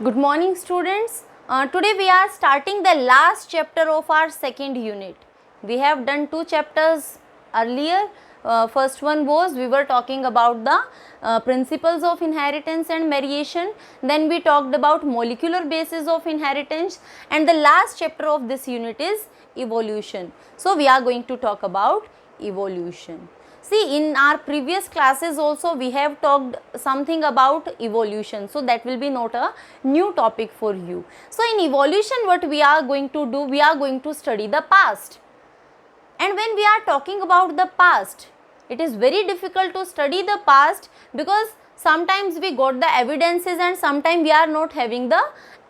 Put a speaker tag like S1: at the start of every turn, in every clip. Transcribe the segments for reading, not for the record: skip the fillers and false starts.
S1: Good morning, students. Today we are starting the last chapter of our second unit. We have done two chapters earlier. First one was we were talking about the principles of inheritance and variation. Then we talked about molecular basis of inheritance, and the last chapter of this unit is evolution. So we are going to talk about evolution. See, in our previous classes also we have talked something about evolution, so that will be not a new topic for you. So in evolution what we are going to do, we are going to study the past. And when we are talking about the past, it is very difficult to study the past because sometimes we got the evidences and sometimes we are not having the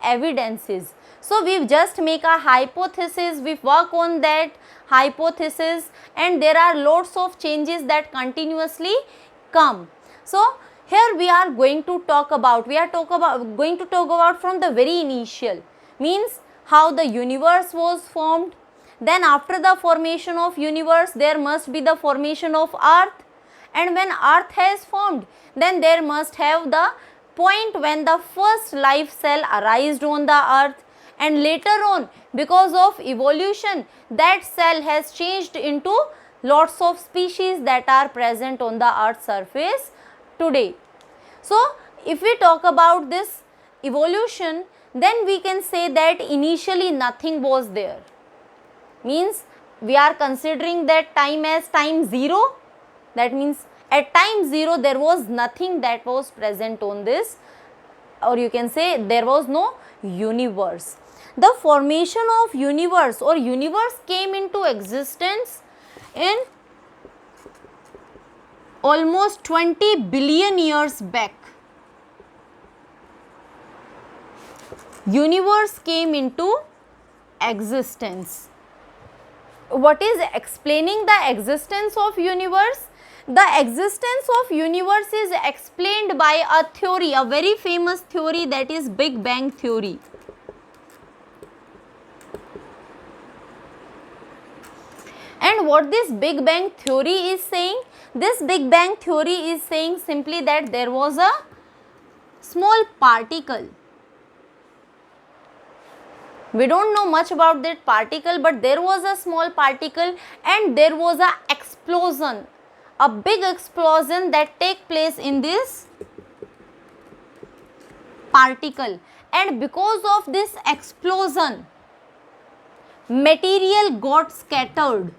S1: evidences. So we just make a hypothesis, we work on that hypothesis, and there are lots of changes that continuously come. So here we are going to talk about, going to talk about from the very initial, means how the universe was formed. Then after the formation of universe there must be the formation of earth, and when earth has formed then there must have the point when the first life cell arose on the earth, and later on because of evolution that cell has changed into lots of species that are present on the earth's surface today. So if we talk about this evolution, then we can say that initially nothing was there, means we are considering that time as time 0. That means at time 0 there was nothing that was present on this, or you can say there was no universe. The formation of universe or universe came into existence in almost 20 billion years back. Universe came into existence. What is explaining the existence of universe? The existence of universe is explained by a theory, a very famous theory, that is Big Bang theory. And what this Big Bang theory is saying? This Big Bang theory is saying simply that there was a small particle. We don't know much about that particle, but there was a small particle and there was a explosion, a big explosion that take place in this particle, and because of this explosion material got scattered.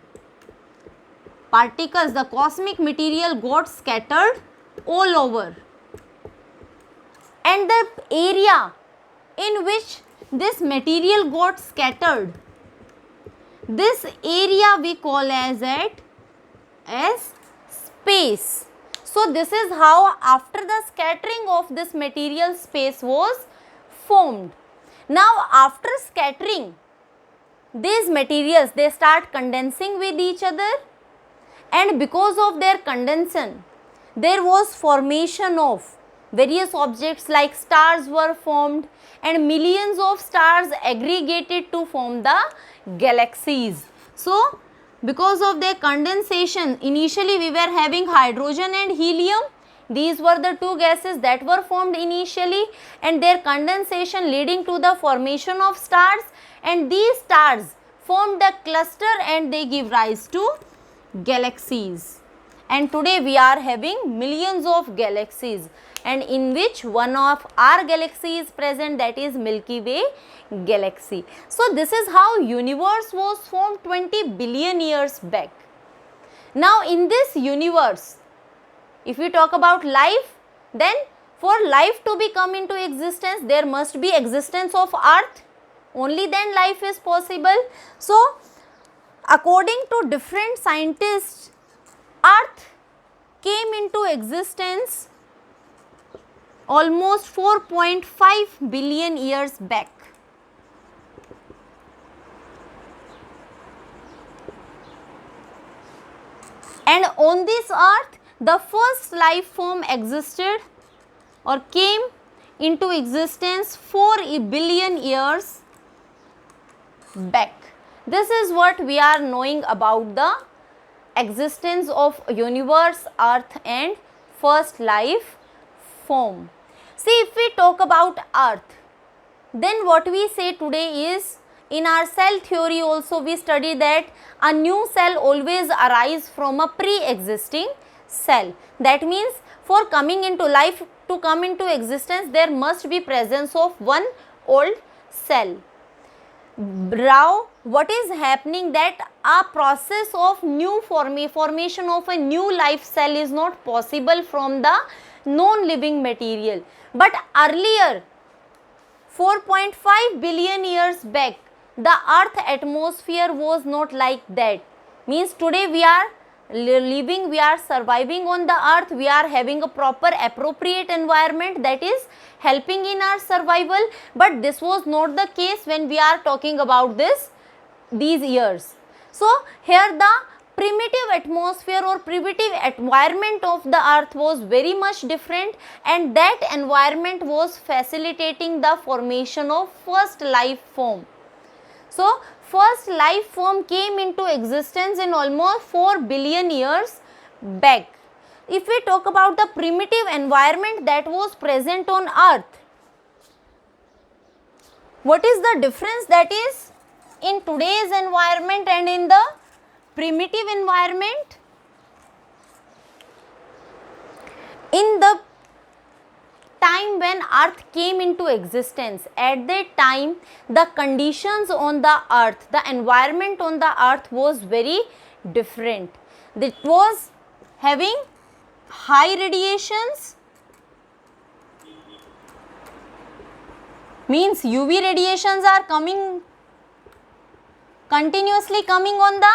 S1: Particles, the cosmic material got scattered all over, and the area in which this material got scattered, this area we call as space. So this is how after the scattering of this material, space was formed. Now after scattering, these materials, they start condensing with each other, and because of their condensation there was formation of various objects like stars were formed, and millions of stars aggregated to form the galaxies. So because of their condensation, initially we were having hydrogen and helium. These were the two gases that were formed initially, and their condensation leading to the formation of stars, and these stars formed a cluster and they give rise to galaxies. And today we are having millions of galaxies, and in which one of our galaxy is present, that is Milky Way galaxy. So this is how universe was formed 20 billion years back. Now in this universe, if we talk about life, then for life to be come into existence there must be existence of earth, only then life is possible. So according to different scientists, earth came into existence almost 4.5 billion years back. And on this earth the first life form existed or came into existence 4 billion years back. This is what we are knowing about the existence of universe, earth, and first life form. See, if we talk about earth, Then what we say today is, in our cell theory also we study that a new cell always arises from a pre-existing cell. That means for coming into life, to come into existence, there must be presence of one old cell. Now what is happening, that a process of new formation of a new life cell is not possible from the non-living material. But earlier, 4.5 billion years back, the earth atmosphere was not like that. Means today we are living, we are surviving on the earth, we are having a proper appropriate environment that is helping in our survival, but this was not the case when we are talking about these years. So here the primitive atmosphere or primitive environment of the earth was very much different, and that environment was facilitating the formation of first life form. So first life form came into existence in almost 4 billion years back. If we talk about the primitive environment that was present on earth, what is the difference that is in today's environment and in the primitive environment? In the time when earth came into existence, at that time the conditions on the earth, the environment on the earth was very different. It was having high radiations, means UV radiations are continuously coming on the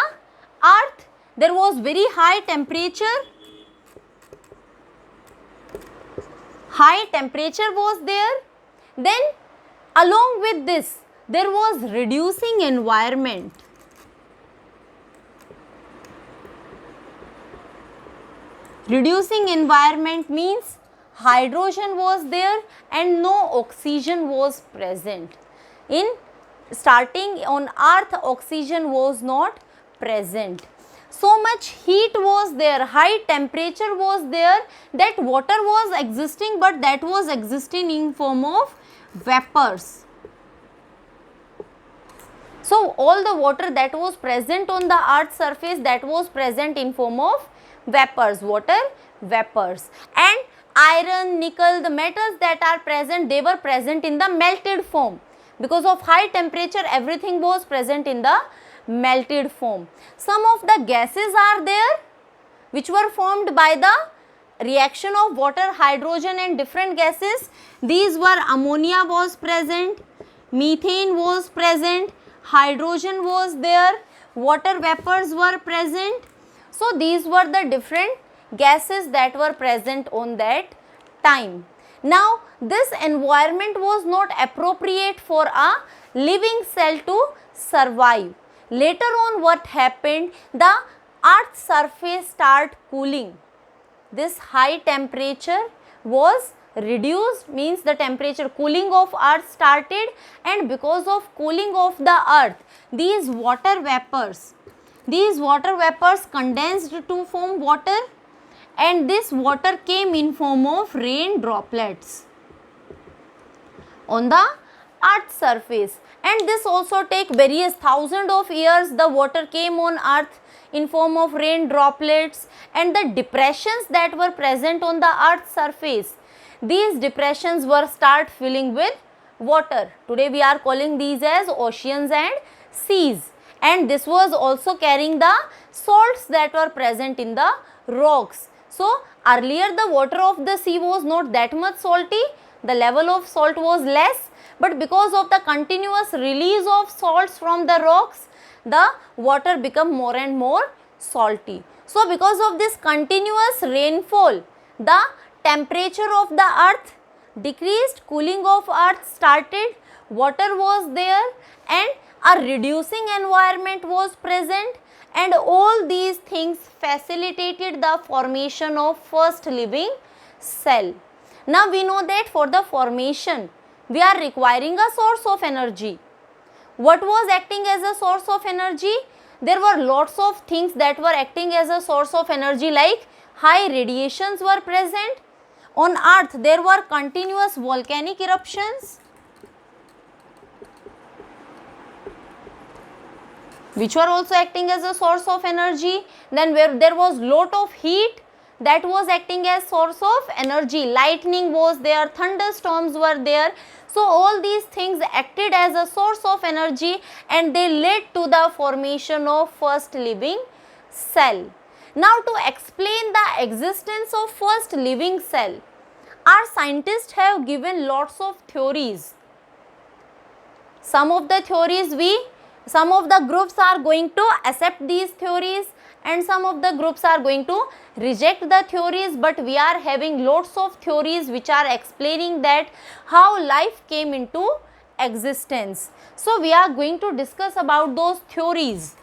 S1: earth. There was very high temperature was there. Then along with this there was reducing environment. Reducing environment means hydrogen was there and no oxygen was present. In starting on earth, oxygen was not present. So much heat was there, high temperature was there, that water was existing, but that was existing in form of vapors. So all the water that was present on the earth's surface, that was present in form of vapors, water vapors. And iron, nickel, the metals that are present, they were present in the melted form. Because of high temperature, everything was present in the melted form. Some of the gases are there which were formed by the reaction of water, hydrogen and different gases. These were ammonia was present, methane was present, hydrogen was there, water vapors were present. So these were the different gases that were present on that time. Now this environment was not appropriate for a living cell to survive. Later on what happened, the earth's surface started cooling. This high temperature was reduced, means the temperature cooling of earth started, and because of cooling of the earth, these water vapors condensed to form water, and this water came in form of rain droplets on the earth's surface. And this also take various thousands of years. The water came on earth in form of rain droplets, and the depressions that were present on the earth's surface, these depressions were start filling with water. Today we are calling these as oceans and seas. And this was also carrying the salts that were present in the rocks. So earlier the water of the sea was not that much salty, the level of salt was less, but because of the continuous release of salts from the rocks, the water become more and more salty. So because of this continuous rainfall, the temperature of the earth decreased, cooling of earth started, water was there, and a reducing environment was present, and all these things facilitated the formation of first living cell. Now we know that for the formation we are requiring a source of energy. What was acting as a source of energy? There were lots of things that were acting as a source of energy, like high radiations were present. On earth there were continuous volcanic eruptions. which were also acting as a source of energy. Then where there was lot of heat, that was acting as source of energy. Lightning was there, thunderstorms were there. So all these things acted as a source of energy and they led to the formation of first living cell. Now to explain the existence of first living cell, our scientists have given lots of theories. Some of the groups are going to accept these theories and some of the groups are going to reject the theories, but we are having lots of theories which are explaining that how life came into existence. So we are going to discuss about those theories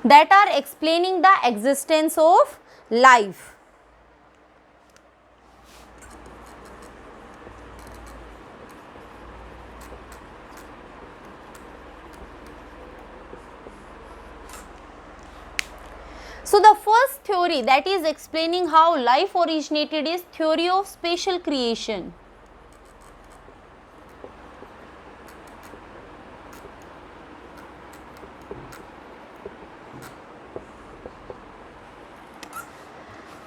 S1: that are explaining the existence of life. So the first theory that is explaining how life originated is theory of spatial creation.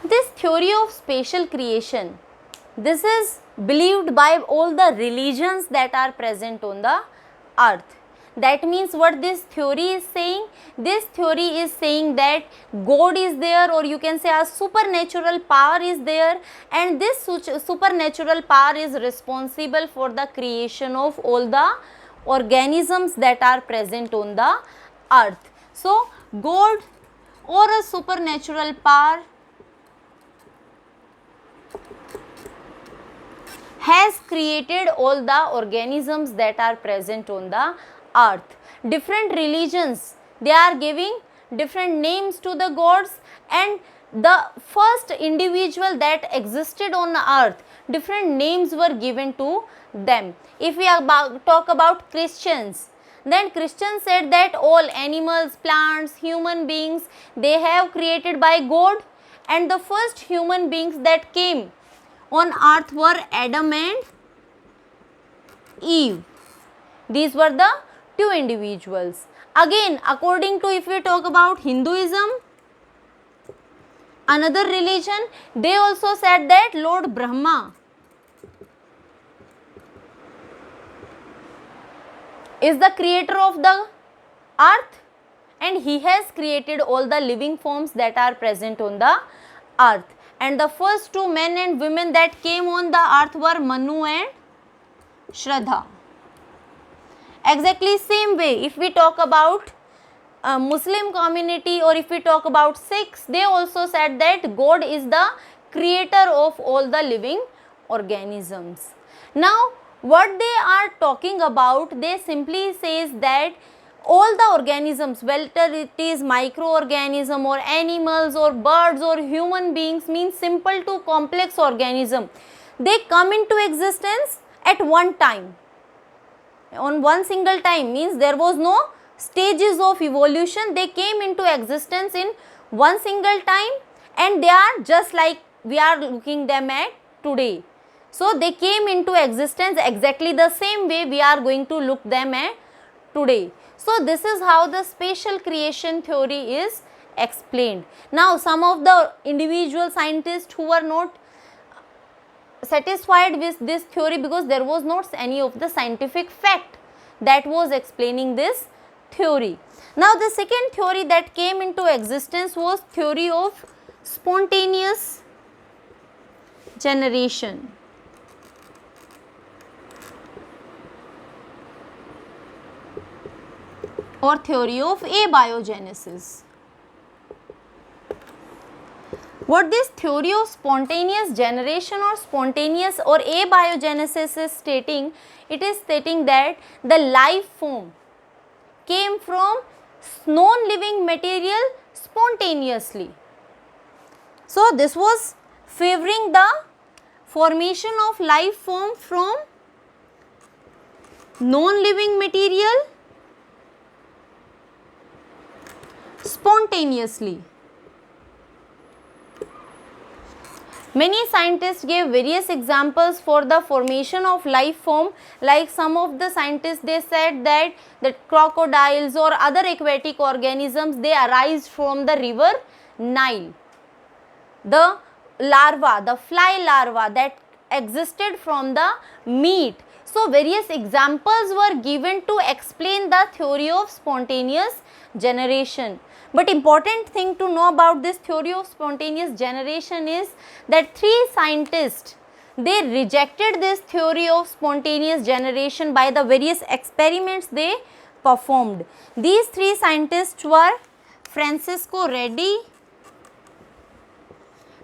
S1: This theory of spatial creation, this is believed by all the religions that are present on the earth. That means what this theory is saying? This theory is saying that God is there, or you can say a supernatural power is there, and this supernatural power is responsible for the creation of all the organisms that are present on the earth. So God or a supernatural power has created all the organisms that are present on the earth. Different religions, they are giving different names to the gods, and the first individual that existed on the earth, different names were given to them. If we talk about Christians, then Christians said that all animals, plants, human beings, they have created by God, and the first human beings that came on earth were Adam and Eve. These were the two individuals. Again, according to, if we talk about Hinduism, another religion, they also said that Lord Brahma is the creator of the earth and he has created all the living forms that are present on the earth. And the first two men and women that came on the earth were Manu and Shraddha. Exactly same way, if we talk about Muslim community, or if we talk about Sikhs, they also said that God is the creator of all the living organisms. Now what they are talking about, they simply says that all the organisms, whether it is microorganism or animals or birds or human beings, means simple to complex organism, they come into existence at one time, on one single time, means there was no stages of evolution. They came into existence in one single time and they are just like we are looking them at today. So they came into existence exactly the same way we are going to look them at today. So this is how the spatial creation theory is explained. Now some of the individual scientists who were not satisfied with this theory, because there was not any of the scientific fact that was explaining this theory. Now the second theory that came into existence was theory of spontaneous generation, or theory of abiogenesis. What this theory of spontaneous generation or spontaneous or abiogenesis is stating, it is stating that the life form came from non-living material spontaneously. So this was favoring the formation of life form from non-living material spontaneously. Many scientists gave various examples for the formation of life form. Like some of the scientists, they said that crocodiles or other aquatic organisms, they arise from the river Nile. The larva, the fly larva that existed from the meat. So various examples were given to explain the theory of spontaneous generation. But important thing to know about this theory of spontaneous generation is that three scientists, they rejected this theory of spontaneous generation by the various experiments they performed. These three scientists were Francisco Redi,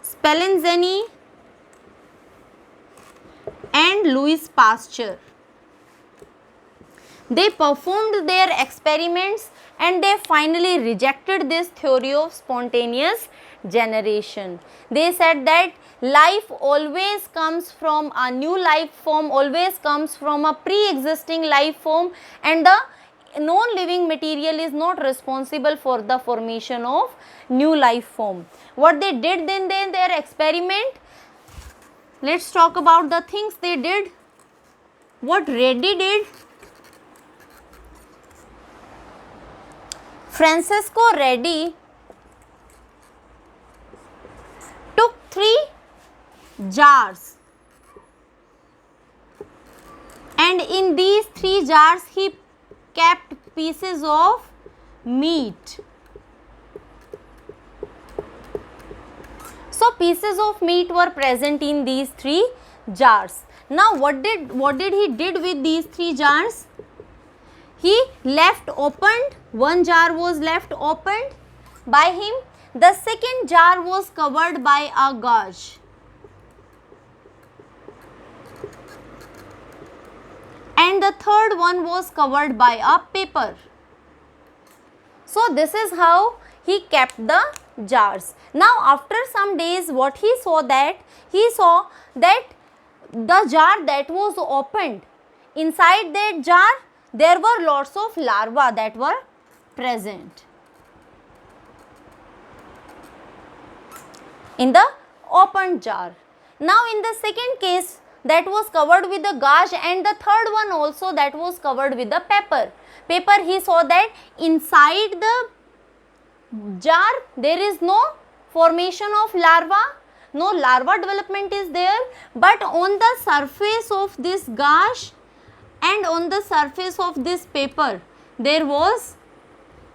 S1: Spallanzani and Louis Pasteur. They performed their experiments and they finally rejected this theory of spontaneous generation. They said that life always comes from a new life form, always comes from a pre-existing life form, and the non-living material is not responsible for the formation of new life form. What they did in their experiment, let's talk about the things they did. What Redi did, Francisco Redi took 3 jars, and in these 3 jars he kept pieces of meat. So pieces of meat were present in these 3 jars. Now what did he did with these 3 jars? He left opened, one jar was left opened by him, the second jar was covered by a gauze, and the third one was covered by a paper. So this is how he kept the jars. Now after some days, what he saw that the jar that was opened, inside that jar there were lots of larvae that were present in the opened jar. Now in the second case, that was covered with the gauze, and the third one also, that was covered with the paper. He saw that inside the jar there is no formation of larva, no larva development is there, but on the surface of this gauze and on the surface of this paper there was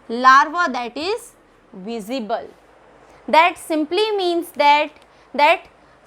S1: larva that is visible. That simply means that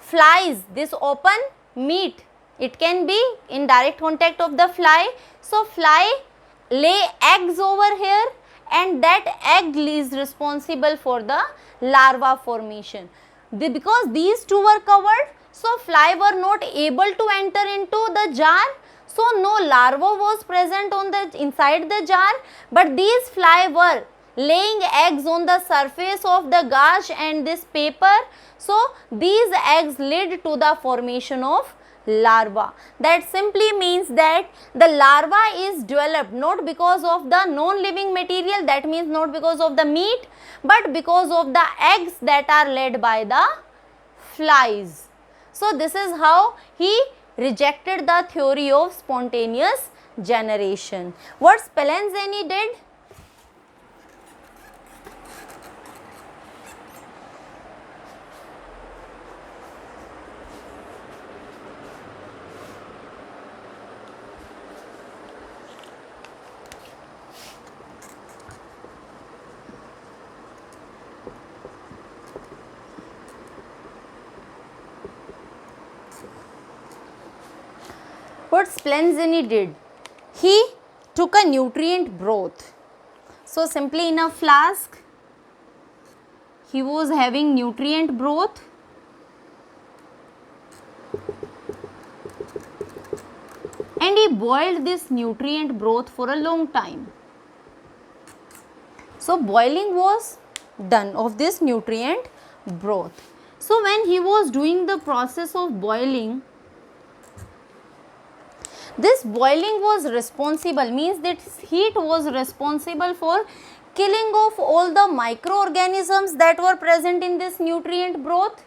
S1: flies, this open meat, it can be in direct contact of the fly. So fly lay eggs over here, and that egg is responsible for the larva formation. Because these two were covered, so fly were not able to enter into the jar, so no larva was present on the inside the jar, but these fly were laying eggs on the surface of the gauze and this paper. So these eggs led to the formation of larva. That simply means that the larva is developed not because of the non-living material, that means not because of the meat, but because of the eggs that are laid by the flies. So this is how he rejected the theory of spontaneous generation. What Spallanzani did? What Spallanzani did? He took a nutrient broth. So simply in a flask, he was having nutrient broth, and he boiled this nutrient broth for a long time. So boiling was done of this nutrient broth. So when he was doing the process of boiling, this boiling was responsible, means that heat was responsible for killing off all the microorganisms that were present in this nutrient broth,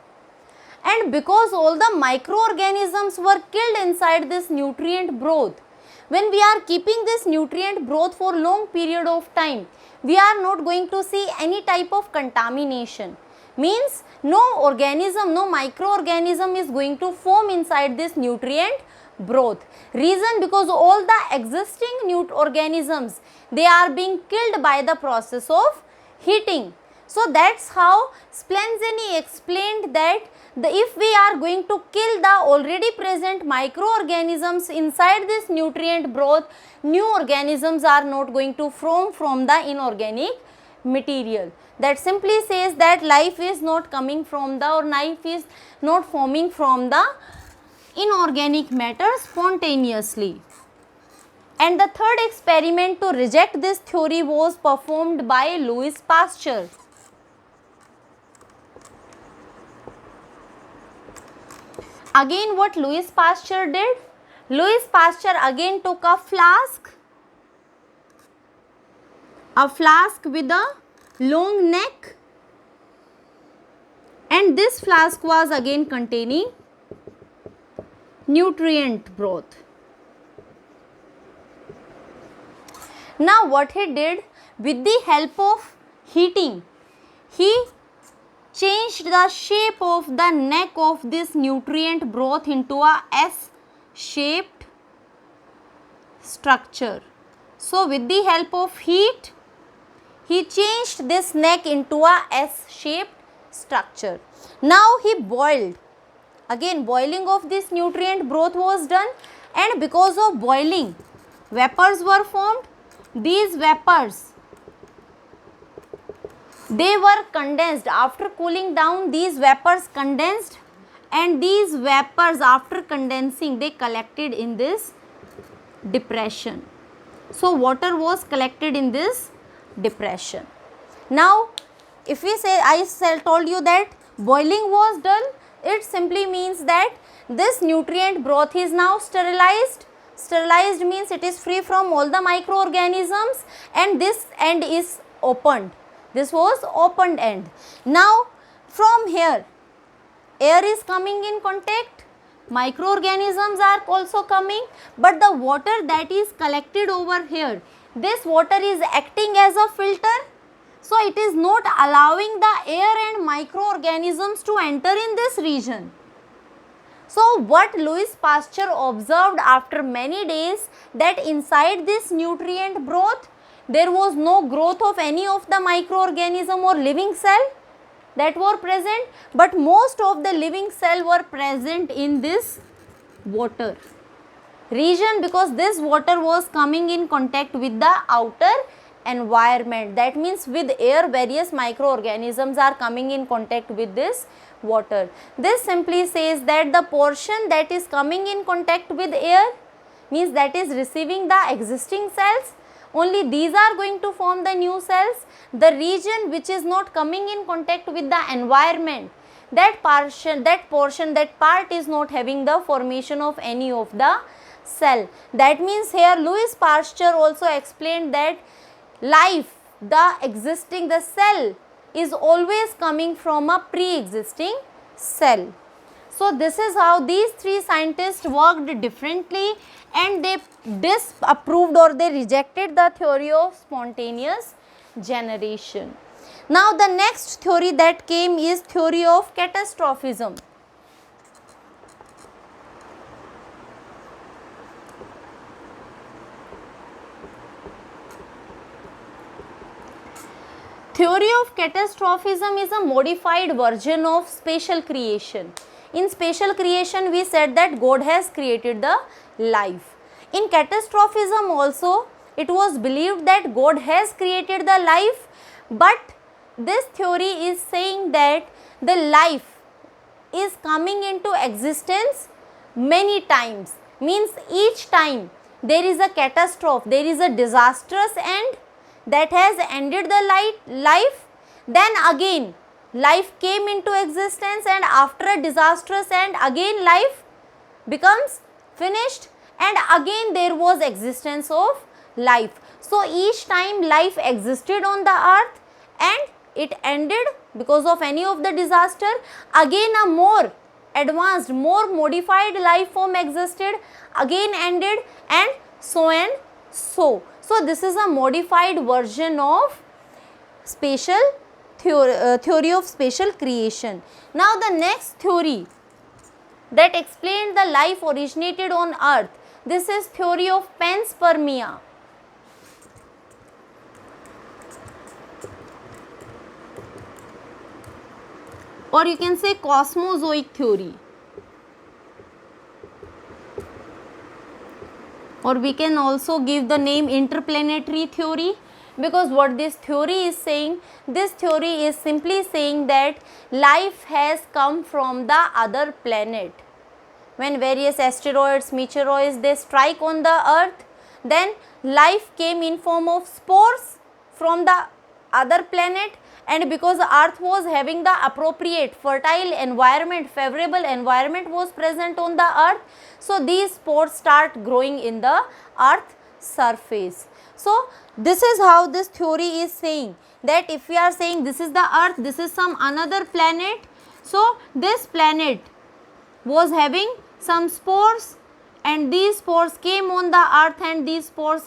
S1: and because all the microorganisms were killed inside this nutrient broth. When we are keeping this nutrient broth for long period of time, we are not going to see any type of contamination. Means no organism, no microorganism is going to form inside this nutrient broth. Reason, because all the existing organisms, they are being killed by the process of heating. So that's how Splentzeni explained that if we are going to kill the already present microorganisms inside this nutrient broth, new organisms are not going to form from the inorganic material. That simply says that life is not coming from the, or life is not forming from the inorganic matter spontaneously. And the third experiment to reject this theory was performed by Louis Pasteur. Again, what Louis Pasteur did? Louis Pasteur again took a flask with a long neck, and this flask was again containing nutrient broth. Now what he did, with the help of heating, he changed the shape of the neck of this nutrient broth into a S-shaped structure. So with the help of heat, he changed this neck into a S-shaped structure. Now he boiled. Again, boiling of this nutrient broth was done, and because of boiling, vapors were formed. These vapors, they were condensed. After cooling down, these vapors condensed, and these vapors, after condensing, they collected in this depression. So water was collected in this depression. Now if we say, I told you that boiling was done, it simply means that this nutrient broth is now sterilized. Sterilized means it is free from all the microorganisms, and this end is opened. This was opened end. Now from here, air is coming in contact, microorganisms are also coming, but the water that is collected over here, this water is acting as a filter. So it is not allowing the air and microorganisms to enter in this region. So what Louis Pasteur observed after many days, that inside this nutrient broth, there was no growth of any of the microorganism or living cell that were present, but most of the living cell were present in this water region, because this water was coming in contact with the outer environment. That means with air, various microorganisms are coming in contact with this water. This simply says that the portion that is coming in contact with air, means that is receiving the existing cells, only these are going to form the new cells. The region which is not coming in contact with the environment, that part is not having the formation of any of the cell. That means here Louis Pasteur also explained that life, the cell is always coming from a pre-existing cell. So this is how these three scientists worked differently, and they disapproved or they rejected the theory of spontaneous generation. Now the next theory that came is theory of catastrophism. Theory of catastrophism is a modified version of spatial creation. In spatial creation, we said that God has created the life. In catastrophism also, it was believed that God has created the life, but this theory is saying that the life is coming into existence many times. Means each time there is a catastrophe, there is a disastrous end that has ended the life, then again life came into existence, and after a disastrous end again life becomes finished, and again there was existence of life. So each time life existed on the earth and it ended because of any of the disaster, again a more advanced, more modified life form existed, again ended, and so and so. So this is a modified version of spatial theory of spatial creation. Now the next theory that explained the life originated on earth, this is theory of panspermia. Or you can say cosmozoic theory, or we can also give the name interplanetary theory, because what this theory is saying, this theory is simply saying that life has come from the other planet. When various asteroids, meteoroids, they strike on the earth, then life came in form of spores from the other planet, and because the earth was having the appropriate fertile environment, favorable environment was present on the earth, so these spores start growing in the earth surface. So this is how this theory is saying, that if we are saying this is the earth, this is some another planet, so this planet was having some spores, and these spores came on the earth, and these spores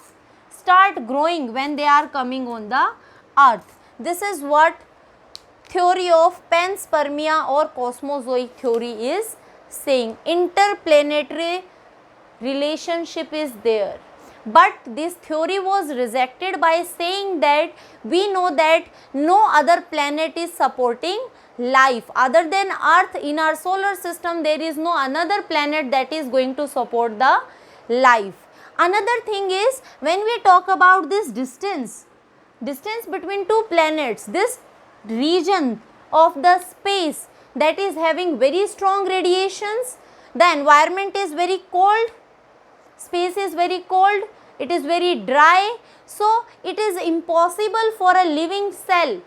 S1: start growing when they are coming on the earth. This is what theory of panspermia or cosmozoic theory is saying. Interplanetary relationship is there, but this theory was rejected by saying that we know that no other planet is supporting life other than earth. In our solar system there is no another planet that is going to support the life. Another thing is, when we talk about this distance between two planets, this region of the space that is having very strong radiations, the environment is very cold, space is very cold, it is very dry, so it is impossible for a living cell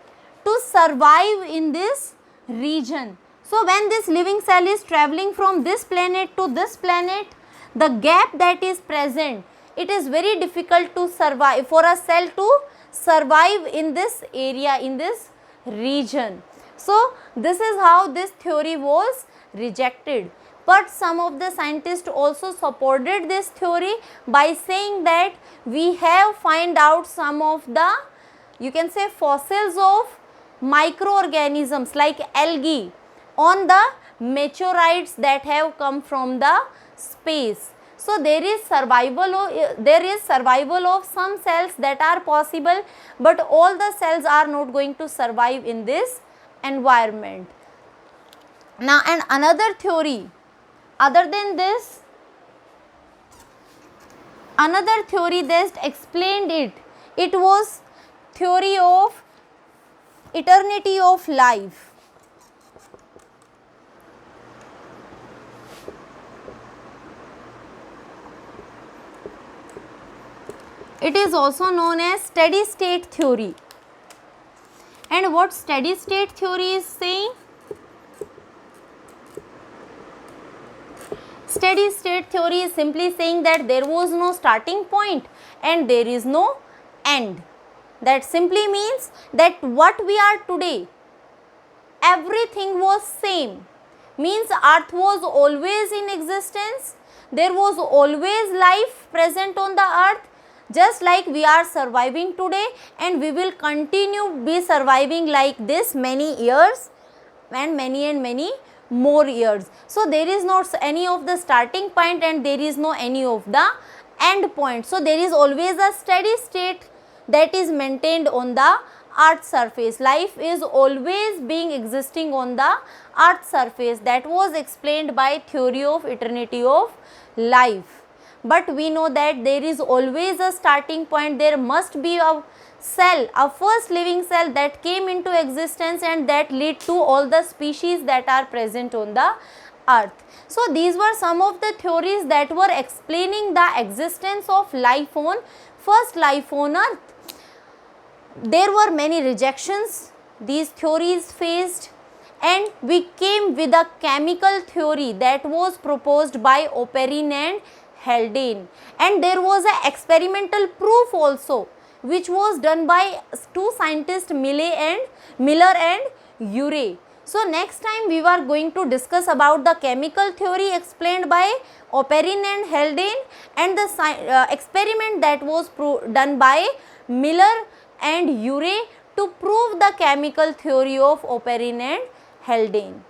S1: to survive in this region. So when this living cell is traveling from this planet to this planet, the gap that is present, it is very difficult to survive, for a cell to survive in this area, in this region. So this is how this theory was rejected. But some of the scientists also supported this theory by saying that we have find out some of the, you can say, fossils of microorganisms like algae on the meteorites that have come from the space. So there is survival of some cells that are possible, but all the cells are not going to survive in this environment. Now, and another theory other than this, another theory that explained it, it was theory of eternity of life. It is also known as steady state theory. And what steady state theory is saying? Steady state theory is simply saying that there was no starting point and there is no end. That simply means that what we are today, everything was same. Means earth was always in existence, there was always life present on the earth, just like we are surviving today, and we will continue be surviving like this many years and many more years. So there is not any of the starting point and there is no any of the end point. So there is always a steady state that is maintained on the earth surface. Life is always being existing on the earth surface. That was explained by theory of eternity of life. But we know that there is always a starting point. There must be a cell, a first living cell that came into existence and that led to all the species that are present on the earth. So these were some of the theories that were explaining the existence of life on first life on earth. There were many rejections these theories faced, and we came with a chemical theory that was proposed by Oparin and Haldane, and there was an experimental proof also which was done by two scientists Miller and Urey. So next time we were going to discuss about the chemical theory explained by Oparin and Haldane, and the experiment that was done by Miller and Urey to prove the chemical theory of Oparin and Haldane.